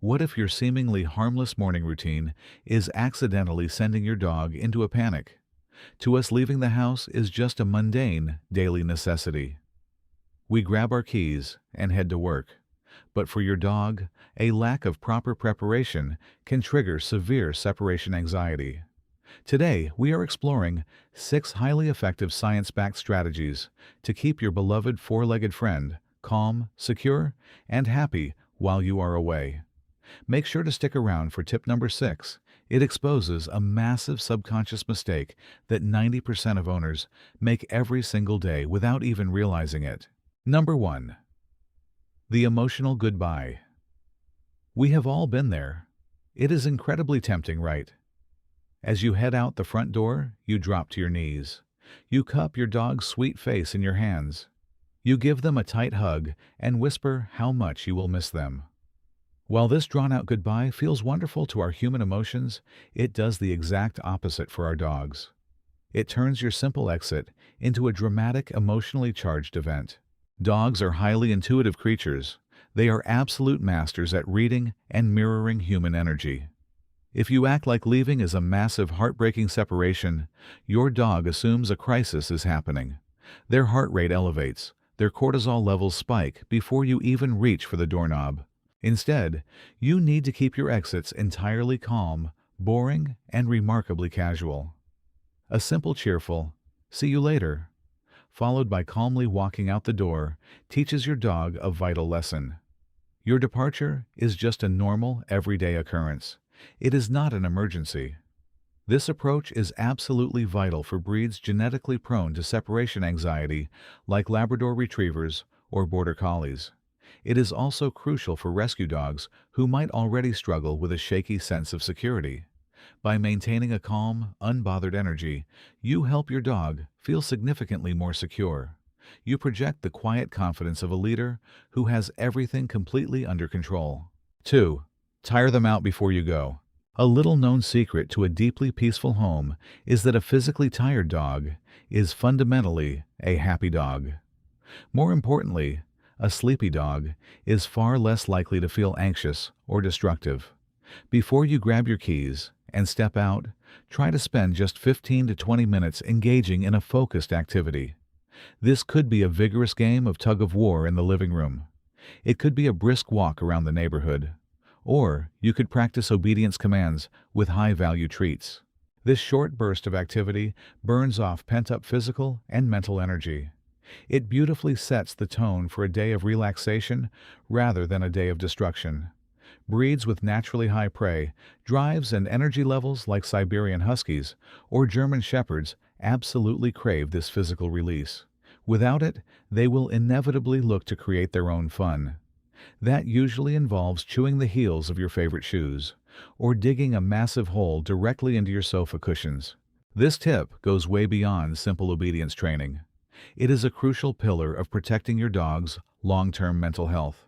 What if your seemingly harmless morning routine is accidentally sending your dog into a panic? To us, leaving the house is just a mundane daily necessity. We grab our keys and head to work. But for your dog, a lack of proper preparation can trigger severe separation anxiety. Today, we are exploring 6 highly effective science-backed strategies to keep your beloved four-legged friend calm, secure, and happy while you are away. Make sure to stick around for tip number 6. It exposes a massive subconscious mistake that 90% of owners make every single day without even realizing it. Number 1. The emotional goodbye. We have all been there. It is incredibly tempting, right? As you head out the front door, you drop to your knees. You cup your dog's sweet face in your hands. You give them a tight hug and whisper how much you will miss them. While this drawn-out goodbye feels wonderful to our human emotions, it does the exact opposite for our dogs. It turns your simple exit into a dramatic, emotionally charged event. Dogs are highly intuitive creatures. They are absolute masters at reading and mirroring human energy. If you act like leaving is a massive, heartbreaking separation, your dog assumes a crisis is happening. Their heart rate elevates, their cortisol levels spike before you even reach for the doorknob. Instead, you need to keep your exits entirely calm, boring, and remarkably casual. A simple, cheerful, "See you later," followed by calmly walking out the door, teaches your dog a vital lesson. Your departure is just a normal, everyday occurrence. It is not an emergency. This approach is absolutely vital for breeds genetically prone to separation anxiety like Labrador Retrievers or Border Collies. It is also crucial for rescue dogs who might already struggle with a shaky sense of security. By maintaining a calm, unbothered energy, you help your dog feel significantly more secure. You project the quiet confidence of a leader who has everything completely under control. 2. Tire them out before you go. A little-known secret to a deeply peaceful home is that a physically tired dog is fundamentally a happy dog. More importantly, a sleepy dog is far less likely to feel anxious or destructive. Before you grab your keys and step out, try to spend just 15 to 20 minutes engaging in a focused activity. This could be a vigorous game of tug-of-war in the living room. It could be a brisk walk around the neighborhood. Or you could practice obedience commands with high-value treats. This short burst of activity burns off pent-up physical and mental energy. It beautifully sets the tone for a day of relaxation rather than a day of destruction. Breeds with naturally high prey, drives, and energy levels like Siberian Huskies or German Shepherds absolutely crave this physical release. Without it, they will inevitably look to create their own fun. That usually involves chewing the heels of your favorite shoes or digging a massive hole directly into your sofa cushions. This tip goes way beyond simple obedience training. It is a crucial pillar of protecting your dog's long-term mental health.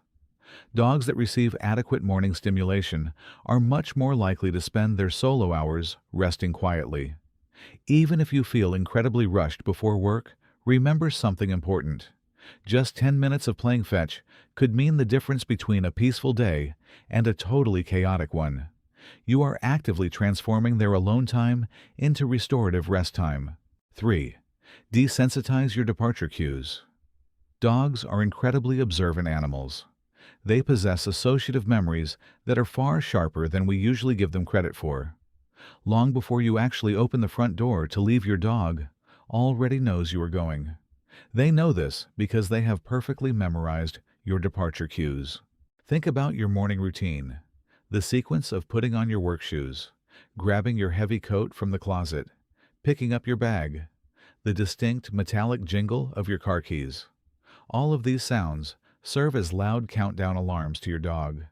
Dogs that receive adequate morning stimulation are much more likely to spend their solo hours resting quietly. Even if you feel incredibly rushed before work, remember something important. Just 10 minutes of playing fetch could mean the difference between a peaceful day and a totally chaotic one. You are actively transforming their alone time into restorative rest time. 3. Desensitize your departure cues. Dogs are incredibly observant animals. They possess associative memories that are far sharper than we usually give them credit for. Long before you actually open the front door to leave, your dog already knows you are going. They know this because they have perfectly memorized your departure cues. Think about your morning routine. The sequence of putting on your work shoes, grabbing your heavy coat from the closet, picking up your bag, the distinct metallic jingle of your car keys. All of these sounds serve as loud countdown alarms to your dog.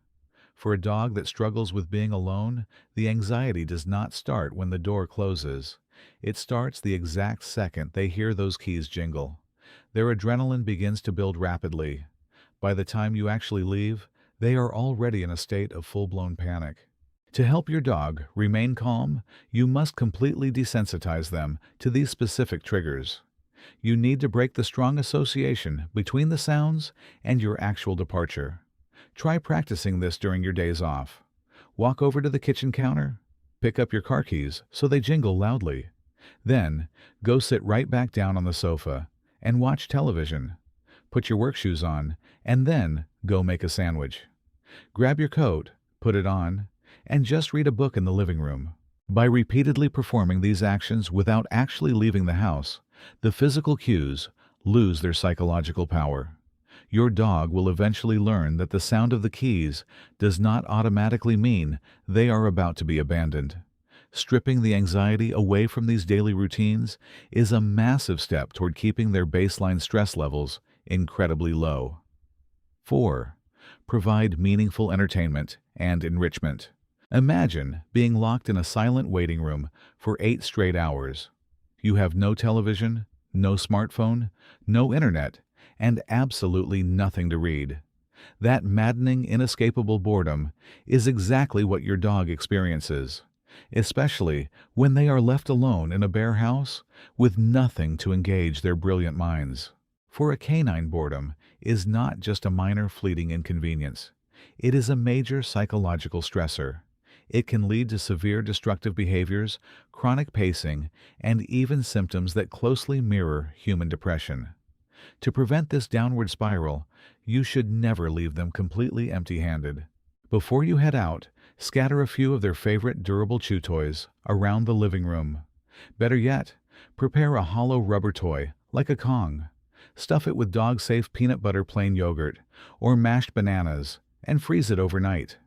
For a dog that struggles with being alone, the anxiety does not start when the door closes. It starts the exact second they hear those keys jingle. Their adrenaline begins to build rapidly. By the time you actually leave, they are already in a state of full-blown panic. To help your dog remain calm, you must completely desensitize them to these specific triggers. You need to break the strong association between the sounds and your actual departure. Try practicing this during your days off. Walk over to the kitchen counter, pick up your car keys so they jingle loudly. Then, go sit right back down on the sofa and watch television. Put your work shoes on, and then go make a sandwich. Grab your coat, put it on, and just read a book in the living room. By repeatedly performing these actions without actually leaving the house, the physical cues lose their psychological power. Your dog will eventually learn that the sound of the keys does not automatically mean they are about to be abandoned. Stripping the anxiety away from these daily routines is a massive step toward keeping their baseline stress levels incredibly low. 4. Provide meaningful entertainment and enrichment. Imagine being locked in a silent waiting room for 8 straight hours. You have no television, no smartphone, no internet, and absolutely nothing to read. That maddening, inescapable boredom is exactly what your dog experiences, especially when they are left alone in a bare house with nothing to engage their brilliant minds. For a canine, boredom is not just a minor fleeting inconvenience. It is a major psychological stressor. It can lead to severe destructive behaviors, chronic pacing, and even symptoms that closely mirror human depression. To prevent this downward spiral, you should never leave them completely empty-handed. Before you head out, scatter a few of their favorite durable chew toys around the living room. Better yet, prepare a hollow rubber toy, like a Kong. Stuff it with dog-safe peanut butter plain yogurt or mashed bananas and freeze it overnight.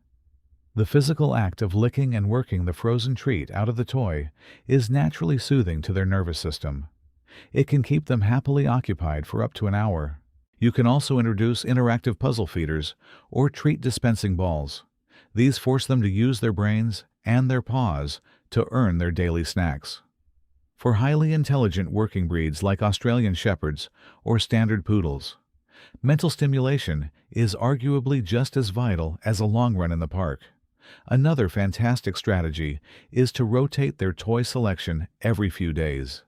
The physical act of licking and working the frozen treat out of the toy is naturally soothing to their nervous system. It can keep them happily occupied for up to an hour. You can also introduce interactive puzzle feeders or treat dispensing balls. These force them to use their brains and their paws to earn their daily snacks. For highly intelligent working breeds like Australian Shepherds or Standard Poodles, mental stimulation is arguably just as vital as a long run in the park. Another fantastic strategy is to rotate their toy selection every few days.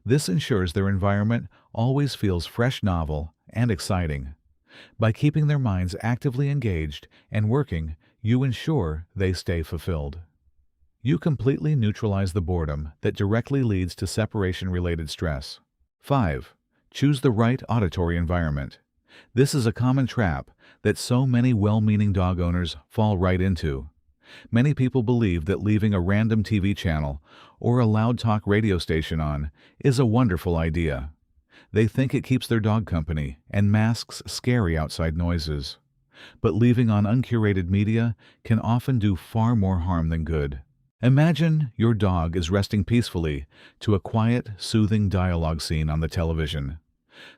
This ensures their environment always feels fresh, novel, and exciting. By keeping their minds actively engaged and working, you ensure they stay fulfilled. You completely neutralize the boredom that directly leads to separation-related stress. 5. Choose the right auditory environment. This is a common trap that so many well-meaning dog owners fall right into. Many people believe that leaving a random TV channel or a loud talk radio station on is a wonderful idea. They think it keeps their dog company and masks scary outside noises. But leaving on uncurated media can often do far more harm than good. Imagine your dog is resting peacefully to a quiet, soothing dialogue scene on the television.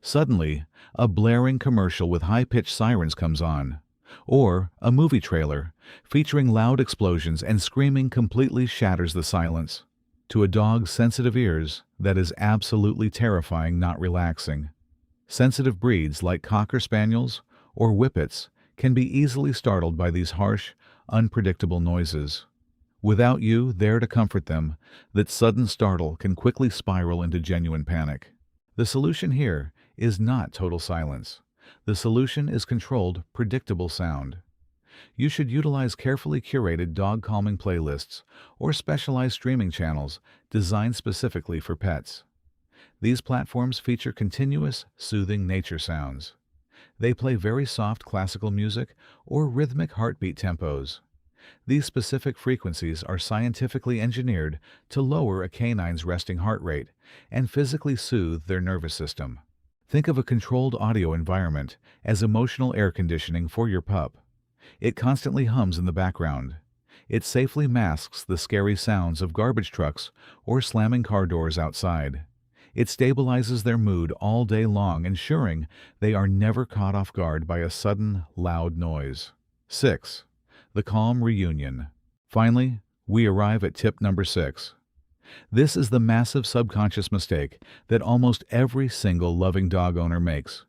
Suddenly, a blaring commercial with high-pitched sirens comes on, or a movie trailer featuring loud explosions and screaming completely shatters the silence. To a dog's sensitive ears, that is absolutely terrifying, not relaxing. Sensitive breeds like Cocker Spaniels or Whippets can be easily startled by these harsh, unpredictable noises. Without you there to comfort them, that sudden startle can quickly spiral into genuine panic. The solution here is not total silence. The solution is controlled, predictable sound. You should utilize carefully curated dog calming playlists or specialized streaming channels designed specifically for pets. These platforms feature continuous, soothing nature sounds. They play very soft classical music or rhythmic heartbeat tempos. These specific frequencies are scientifically engineered to lower a canine's resting heart rate and physically soothe their nervous system. Think of a controlled audio environment as emotional air conditioning for your pup. It constantly hums in the background. It safely masks the scary sounds of garbage trucks or slamming car doors outside. It stabilizes their mood all day long, ensuring they are never caught off guard by a sudden, loud noise. 6. The calm reunion. Finally, we arrive at tip number 6. This is the massive subconscious mistake that almost every single loving dog owner makes.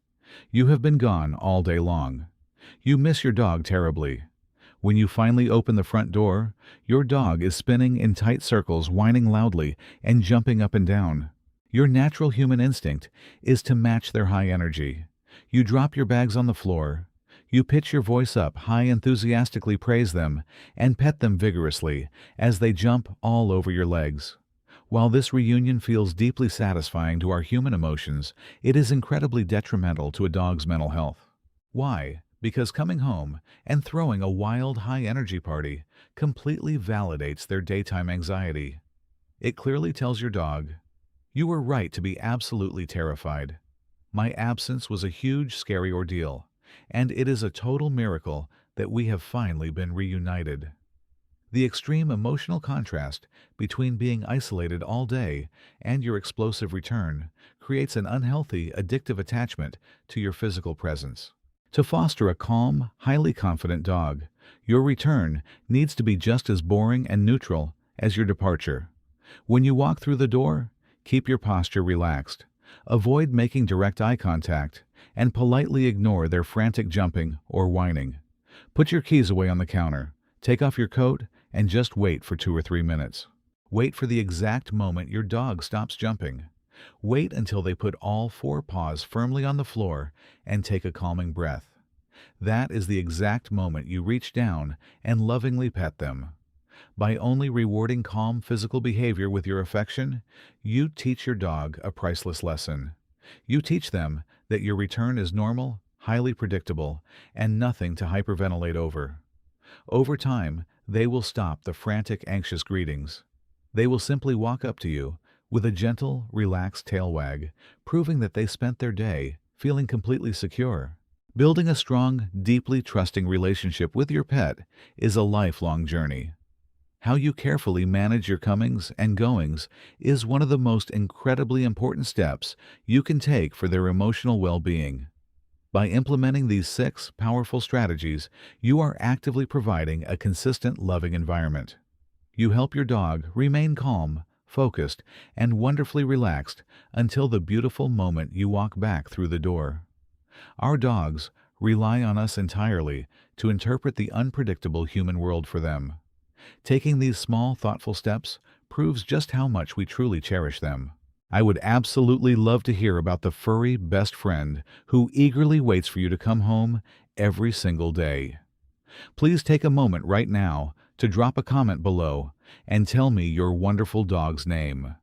You have been gone all day long. You miss your dog terribly. When you finally open the front door, your dog is spinning in tight circles, whining loudly, and jumping up and down. Your natural human instinct is to match their high energy. You drop your bags on the floor. You pitch your voice up high, enthusiastically praise them, and pet them vigorously as they jump all over your legs. While this reunion feels deeply satisfying to our human emotions, it is incredibly detrimental to a dog's mental health. Why? Because coming home and throwing a wild, high-energy party completely validates their daytime anxiety. It clearly tells your dog, "You were right to be absolutely terrified. My absence was a huge, scary ordeal, and it is a total miracle that we have finally been reunited." The extreme emotional contrast between being isolated all day and your explosive return creates an unhealthy, addictive attachment to your physical presence. To foster a calm, highly confident dog, your return needs to be just as boring and neutral as your departure. When you walk through the door, keep your posture relaxed. Avoid making direct eye contact and politely ignore their frantic jumping or whining. Put your keys away on the counter, take off your coat, and just wait for 2 or 3 minutes. Wait for the exact moment your dog stops jumping. Wait until they put all 4 paws firmly on the floor and take a calming breath. That is the exact moment you reach down and lovingly pet them. By only rewarding calm physical behavior with your affection, you teach your dog a priceless lesson. You teach them that your return is normal, highly predictable, and nothing to hyperventilate over. Over time, they will stop the frantic, anxious greetings. They will simply walk up to you with a gentle, relaxed tail wag, proving that they spent their day feeling completely secure. Building a strong, deeply trusting relationship with your pet is a lifelong journey. How you carefully manage your comings and goings is one of the most incredibly important steps you can take for their emotional well-being. By implementing these 6 powerful strategies, you are actively providing a consistent, loving environment. You help your dog remain calm, focused, and wonderfully relaxed until the beautiful moment you walk back through the door. Our dogs rely on us entirely to interpret the unpredictable human world for them. Taking these small, thoughtful steps proves just how much we truly cherish them. I would absolutely love to hear about the furry best friend who eagerly waits for you to come home every single day. Please take a moment right now to drop a comment below and tell me your wonderful dog's name.